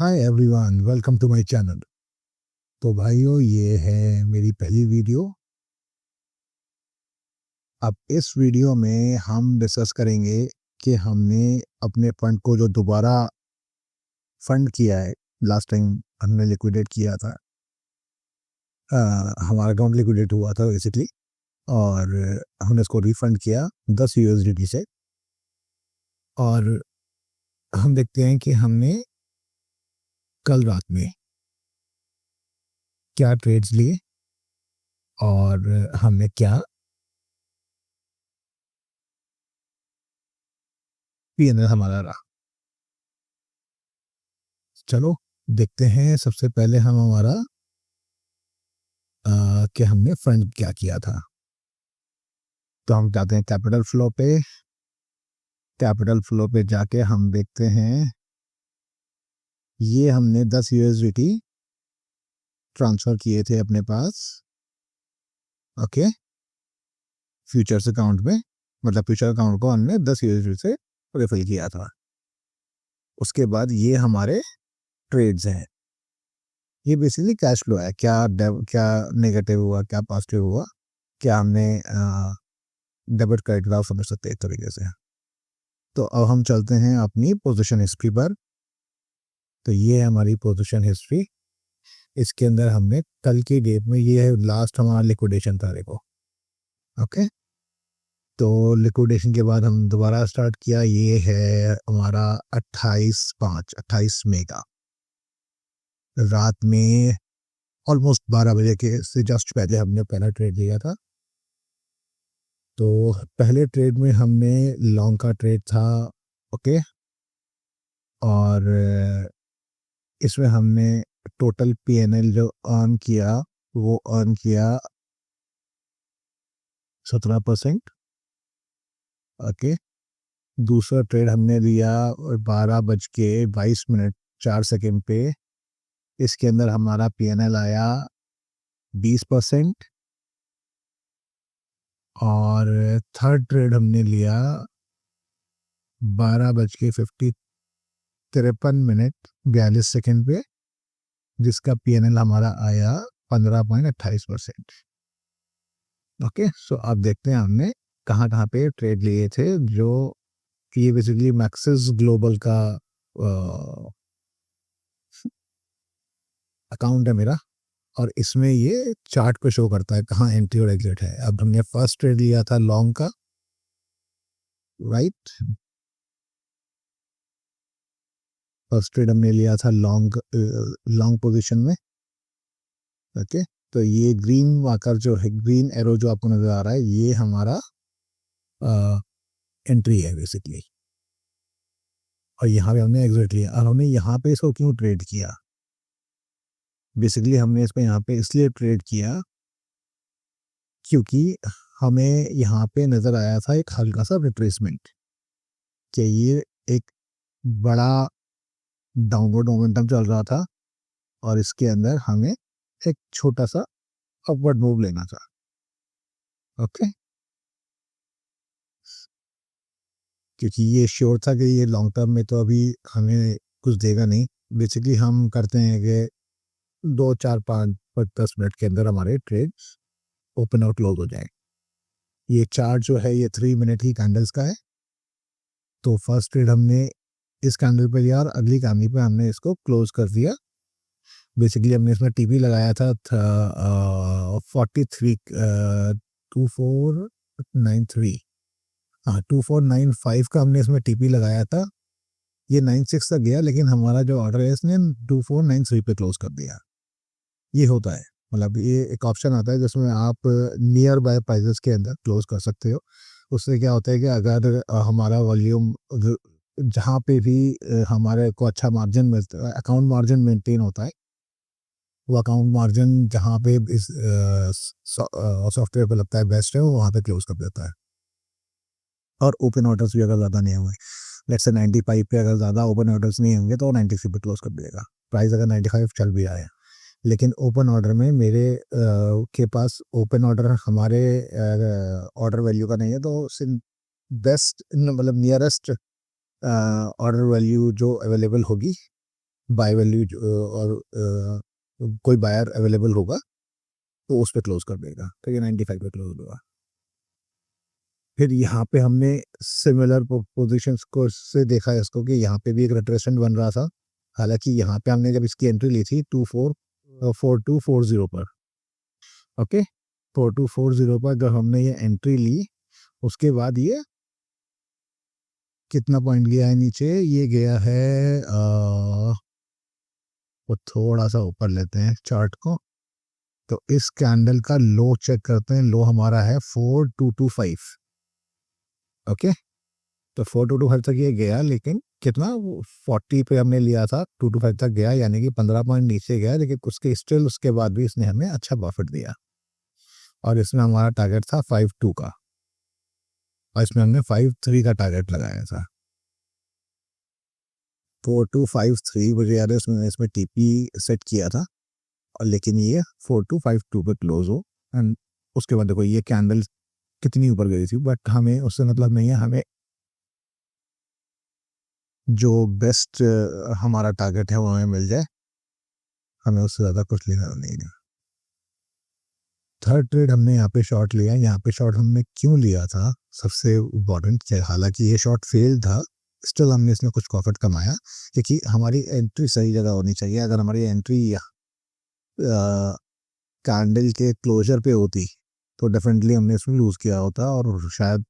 Hi everyone, welcome to my channel. तो भाइयों, ये है मेरी पहली वीडियो। अब इस वीडियो में हम डिस्कस करेंगे कि हमने अपने फंड को जो दोबारा फंड किया है, लास्ट टाइम हमने लिक्विडेट किया था। हमारा अकाउंट लिक्विडेट हुआ था बेसिकली, और हमने इसको रिफंड किया 10 यूएसडीटी से। और हम देखते हैं कि हमने कल रात में क्या ट्रेड्स लिए और हमने क्या पीएनएल हमारा रहा। चलो देखते हैं। सबसे पहले हम हमारा कि हमने फंड क्या किया था। तो हम जाते हैं कैपिटल फ्लो पे। कैपिटल फ्लो पे जाके हम देखते हैं ये हमने 10 यूएसडीटी ट्रांसफ़र किए थे अपने पास, ओके, फ्यूचर्स अकाउंट में। मतलब फ्यूचर अकाउंट को हमने 10 यूएसडीटी से रिफिल किया था। उसके बाद ये हमारे ट्रेड्स हैं। ये बेसिकली कैश फ्लो है। क्या नेगेटिव हुआ, क्या पॉजिटिव हुआ, क्या हमने डेबिट क्रेडिट आप समझ सकते हैं एक तरीके से। तो अब हम चलते हैं अपनी पोजीशन हिस्ट्री पर। तो ये है हमारी पोजीशन हिस्ट्री। इसके अंदर हमने कल की डेट में, ये है लास्ट हमारा लिक्विडेशन था, देखो, ओके। तो लिक्विडेशन के बाद हम दोबारा स्टार्ट किया। ये है हमारा 28 मई का, रात में ऑलमोस्ट 12 बजे के से जस्ट पहले हमने पहला ट्रेड लिया था। तो पहले ट्रेड में हमने लॉन्ग का ट्रेड था, ओके। और इसमें हमने टोटल पीएनएल जो अर्न किया, वो अर्न किया 17%, ओके। दूसरा ट्रेड हमने लिया 12:22 पे। इसके अंदर हमारा पीएनएल आया 20%। और थर्ड ट्रेड हमने लिया 12:53 पे, जिसका पीएनएल हमारा आया 15.28%, ओके। सो अब देखते हैं हमने कहाँ कहाँ पे ट्रेड लिए थे। जो ये बेसिकली मैक्सिस ग्लोबल का अकाउंट है मेरा, और इसमें ये चार्ट पे शो करता है कहाँ एंट्री और एग्जिट है। अब हमने फर्स्ट ट्रेड लिया था लॉन्ग का, राइट। फर्स्ट ट्रेड हमने लिया था लॉन्ग पोजीशन में, ओके। तो ये ग्रीन वाकर जो है, ग्रीन एरो जो आपको नजर आ रहा है, ये हमारा एंट्री है बेसिकली। और यहाँ पे हमने एग्जिट लिया। और हमने यहाँ पे इसको क्यों ट्रेड किया? बेसिकली हमने इसको यहाँ पे इसलिए ट्रेड किया क्योंकि हमें यहाँ पे नज़र आया था एक हल्का सा रिट्रेसमेंट, कि ये एक बड़ा डाउनवर्ड मोमेंटम चल रहा था और इसके अंदर हमें एक छोटा सा अपवर्ड मूव लेना था, ओके। क्योंकि ये श्योर था कि ये लॉन्ग टर्म में तो अभी हमें कुछ देगा नहीं। बेसिकली हम करते हैं कि 2 4 5 10 मिनट के अंदर हमारे ट्रेड ओपन और क्लोज हो जाए। ये चार्ट जो है ये 3 मिनट की कैंडल्स का है। तो फर्स्ट ट्रेड हमने इस कैंडल पे लिया और अगली कैंडल पे हमने इसको क्लोज कर दिया। बेसिकली हमने इसमें टीपी लगाया था 43 2493, हाँ 2495 का हमने इसमें टीपी लगाया था। ये 96 तक गया, लेकिन हमारा जो ऑर्डर है इसने 2493 पे क्लोज कर दिया। ये होता है, मतलब ये एक ऑप्शन आता है जिसमें आप नियर बाय प्राइजेस के अंदर क्लोज कर सकते हो। उससे क्या होता है कि अगर हमारा वॉल्यूम जहाँ पे भी हमारे को अच्छा मार्जिन मिलता है, अकाउंट मार्जिन मेंटेन होता है, वो अकाउंट मार्जिन जहाँ पे इस सॉफ्टवेयर पे लगता है बेस्ट है, वो वहाँ पे क्लोज कर देता है। और ओपन ऑर्डर्स भी अगर ज़्यादा नहीं होंगे, लेट्स से 95 पे अगर ज़्यादा ओपन ऑर्डर्स नहीं होंगे तो 93 पे क्लोज कर देगा। प्राइस अगर 95 चल भी आए, लेकिन ओपन ऑर्डर में मेरे के पास ओपन ऑर्डर हमारे ऑर्डर वैल्यू का नहीं है, तो बेस्ट मतलब नियरेस्ट ऑर्डर वैल्यू जो अवेलेबल होगी बाय वैल्यू और कोई बायर अवेलेबल होगा तो उस पर क्लोज कर देगा। तो ये 95 पे क्लोज होगा। फिर यहाँ पे हमने सिमिलर पोजीशंस को से देखा है इसको कि यहाँ पे भी एक रिट्रेसमेंट बन रहा था। हालांकि यहाँ पे हमने जब इसकी एंट्री ली थी 4240 पर, ओके, 4240 पर जब हमने ये एंट्री ली, उसके बाद ये कितना पॉइंट गया है नीचे, ये गया है वो थोड़ा सा ऊपर लेते हैं चार्ट को, तो इस कैंडल का लो चेक करते हैं। लो हमारा है 4225, ओके। तो 4225 तक ये गया, लेकिन कितना, 40 पे हमने लिया था, 225 तक गया, यानी कि 15 पॉइंट नीचे गया, लेकिन उसके स्टिल उसके बाद भी इसने हमें अच्छा प्रॉफिट दिया। और इसमें हमारा टारगेट था 52 का, और इसमें हमने 53 का टारगेट लगाया था। 4253 मुझे याद है इसमें टीपी सेट किया था, और लेकिन ये 4252 पे क्लोज हो। एंड उसके बाद देखो ये कैंडल कितनी ऊपर गई थी, बट हमें उससे मतलब नहीं है। हमें जो बेस्ट हमारा टारगेट है वो हमें मिल जाए, हमें उससे ज़्यादा कुछ लेना नहीं है। थर्ड ट्रेड हमने यहाँ पे शॉर्ट लिया। यहाँ पे शॉर्ट हमने क्यों लिया था, सबसे इम्पोर्टेंट, हालांकि ये शॉर्ट फेल था, स्टिल हमने इसमें कुछ प्रॉफिट कमाया, क्योंकि हमारी एंट्री सही जगह होनी चाहिए। अगर हमारी एंट्री कैंडल के क्लोजर पे होती तो डेफिनेटली हमने इसमें लूज किया होता और शायद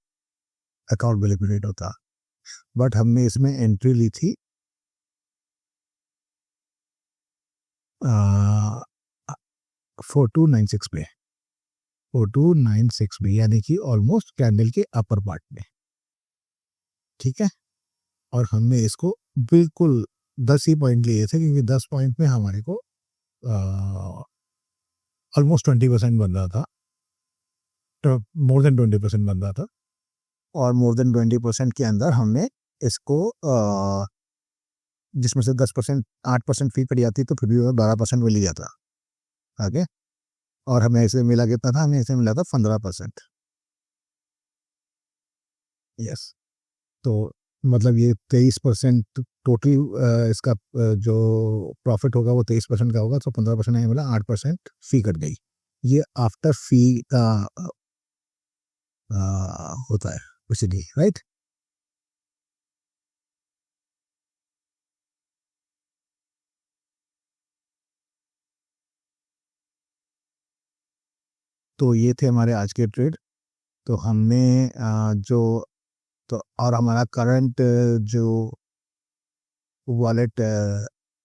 अकाउंट भी लिक्विडेट होता। बट हमने इसमें एंट्री ली थी 4296 पे, 4296 पे, यानी कि ऑलमोस्ट कैंडल के अपर पार्ट में, ठीक है। और हमने इसको बिल्कुल 10 ही पॉइंट लिए थे, क्योंकि 10 पॉइंट में हमारे को ऑलमोस्ट 20% बन रहा था, तो मोर देन 20% बन रहा था। और मोर देन 20% के अंदर हमने इसको जिसमें से 10%, 8% फी पड़ जाती तो फिर भी 12% मिल जाता आगे। और हमें ऐसे मिला कितना था, हमें ऐसे मिला था 15%। यस, तो मतलब ये 23% टोटल इसका जो प्रॉफिट होगा वो 23% का होगा, तो 15% नहीं मिला, 8% फी कट गई। ये आफ्टर फी का होता है इसलिए, राइट। तो ये थे हमारे आज के ट्रेड। तो हमने जो तो और हमारा करंट जो वॉलेट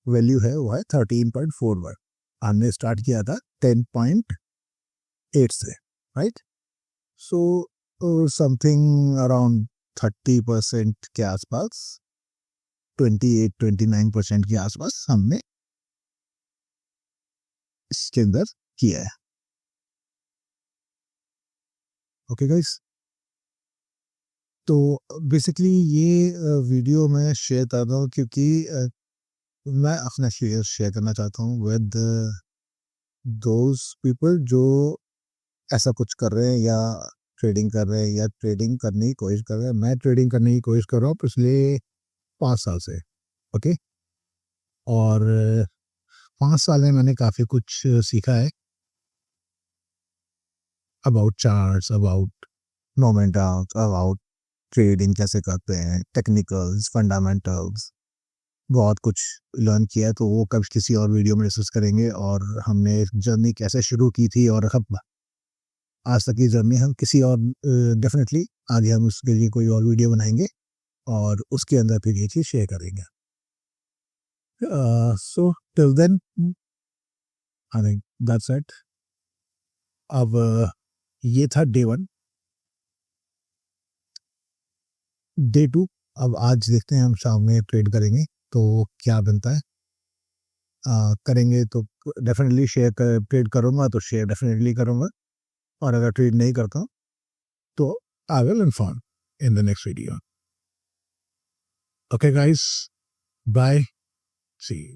वैल्यू है वो है 13.41। हमने स्टार्ट किया था 10.8 से, राइट। सो समथिंग अराउंड 30% के आसपास, 28-29% के आसपास हमने इसके अंदर किया है। ओके गाइस, तो बेसिकली ये वीडियो मैं शेयर कर रहा हूँ क्योंकि मैं अपना शेयर करना चाहता हूँ विद दोज पीपल जो ऐसा कुछ कर रहे हैं, या ट्रेडिंग कर रहे हैं, या ट्रेडिंग करने की कोशिश कर रहे हैं। मैं ट्रेडिंग करने की कोशिश कर रहा हूँ पिछले 5 साल से, ओके। और 5 साल में मैंने काफ़ी कुछ सीखा है about charts, about momentums, about trading कैसे करते हैं, टेक्निकल्स, फंडामेंटल्स, बहुत कुछ लर्न किया है। तो वो कब किसी और वीडियो में डिस्कस करेंगे। और हमने जर्नी कैसे शुरू की थी और अब आज तक की जर्नी हम किसी और डेफिनेटली आगे हम उसके लिए कोई और वीडियो बनाएंगे और उसके अंदर फिर ये चीज़ शेयर करेंगे। So till then I think that's it. अब ये था डे 1। डे 2, अब आज देखते हैं हम शाम में ट्रेड करेंगे तो क्या बनता है। करेंगे तो डेफिनेटली शेयर ट्रेड करूँगा तो शेयर डेफिनेटली करूँगा, और अगर ट्रेड नहीं करता तो I will inform in the next video. Okay guys, bye, see you.